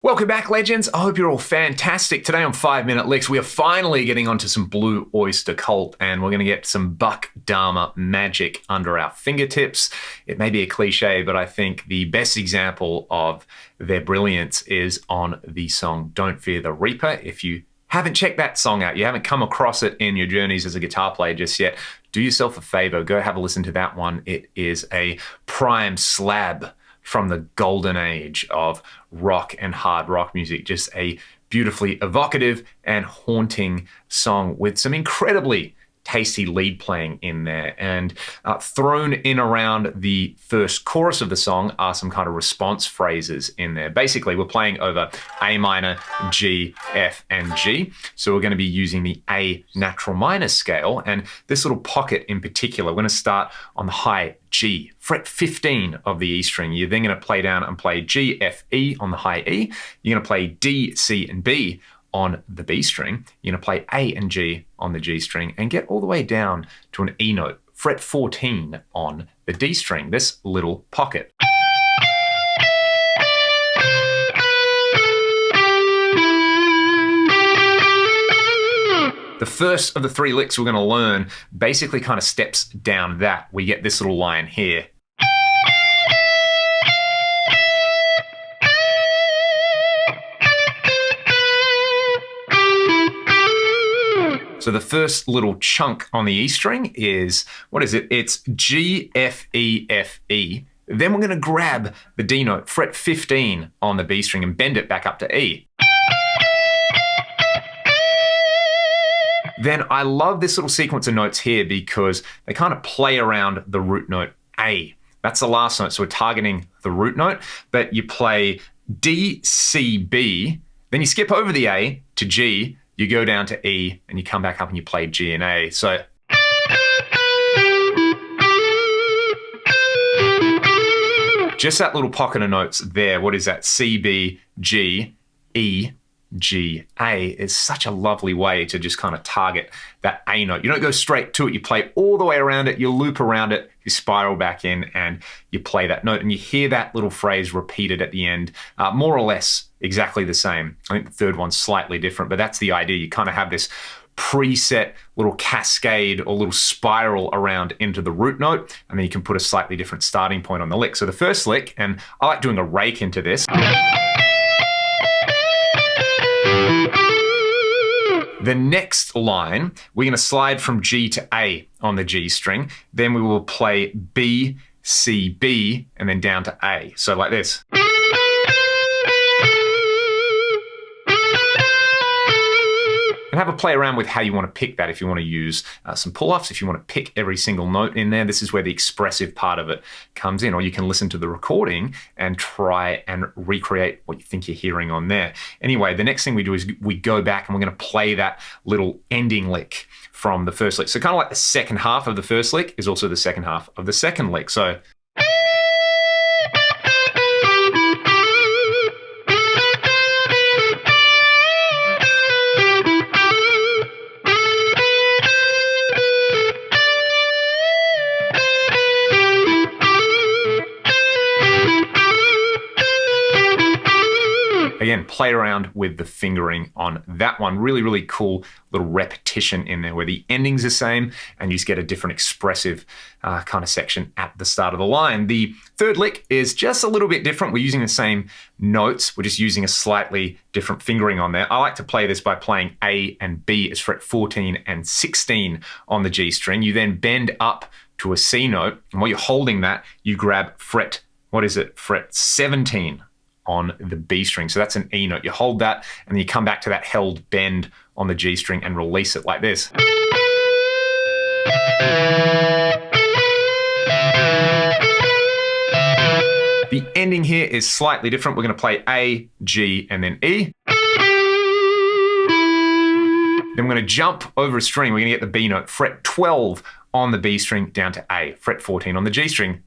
Welcome back, legends. I hope you're all fantastic. Today on 5-Minute Licks, we are finally getting onto some Blue Oyster Cult, and we're going to get some Buck Dharma magic under our fingertips. It may be a cliche, but I think the best example of their brilliance is on the song Don't Fear the Reaper. If you haven't checked that song out, you haven't come across it in your journeys as a guitar player just yet, do yourself a favor, go have a listen to that one. It is a prime slab from the golden age of rock and hard rock music. Just a beautifully evocative and haunting song with some incredibly tasty lead playing in there. And thrown in around the first chorus of the song are some kind of response phrases in there. Basically, we're playing over A minor, G, F, and G. So we're going to be using the A natural minor scale. And this little pocket in particular, we're going to start on the high G, fret 15 of the E string. You're then going to play down and play G, F, E on the high E. You're going to play D, C, and B on the B string. You're going to play A and G on the G string and get all the way down to an E note, fret 14 on the D string, this little pocket. The first of the three licks we're going to learn basically kind of steps down that. We get this little line here. So the first little chunk on the E string is, what is it? It's G, F, E, F, E. Then we're going to grab the D note, fret 15 on the B string and bend it back up to E. Then I love this little sequence of notes here because they kind of play around the root note A. That's the last note, so we're targeting the root note, but you play D, C, B, then you skip over the A to G, you go down to E, and you come back up and you play G and A. So just that little pocket of notes there, what is that? C, B, G, E, G, A is such a lovely way to just kind of target that A note. You don't go straight to it, you play all the way around it, you loop around it, you spiral back in, and you play that note. And you hear that little phrase repeated at the end, more or less exactly the same. I think the third one's slightly different, but that's the idea. You kind of have this preset little cascade or little spiral around into the root note, and then you can put a slightly different starting point on the lick. So the first lick, and I like doing a rake into this. The next line, we're going to slide from G to A on the G string. Then we will play B, C, B, and then down to A. So like this. And have a play around with how you want to pick that. If you want to use some pull-offs, if you want to pick every single note in there, this is where the expressive part of it comes in. Or you can listen to the recording and try and recreate what you think you're hearing on there. Anyway, the next thing we do is we go back and we're going to play that little ending lick from the first lick. So kind of like the second half of the first lick is also the second half of the second lick. So again, play around with the fingering on that one. Really, really cool little repetition in there where the ending's the same and you just get a different expressive kind of section at the start of the line. The third lick is just a little bit different. We're using the same notes. We're just using a slightly different fingering on there. I like to play this by playing A and B as fret 14 and 16 on the G string. You then bend up to a C note, and while you're holding that, you grab fret, what is it? Fret 17 on the B string. So that's an E note. You hold that and then you come back to that held bend on the G string and release it like this. The ending here is slightly different. We're going to play A, G, and then E. Then we're going to jump over a string. We're going to get the B note, fret 12 on the B string down to A, fret 14 on the G string.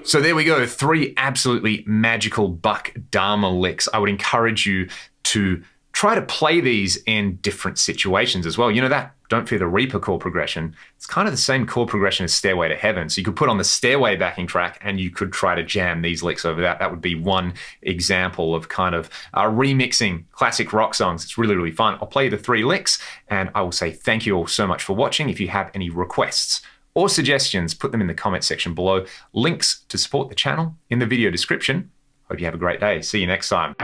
So there we go, 3 absolutely magical buck Dharma licks. I would encourage you to try to play these in different situations as well. You know that Don't Fear the Reaper chord progression, it's kind of the same chord progression as Stairway to Heaven. So you could put on the Stairway backing track and you could try to jam these licks over that. That would be one example of kind of remixing classic rock songs. It's really, really fun. I'll play you the 3 licks and I will say thank you all so much for watching. If you have any requests or suggestions, put them in the comment section below. Links to support the channel in the video description. Hope you have a great day. See you next time.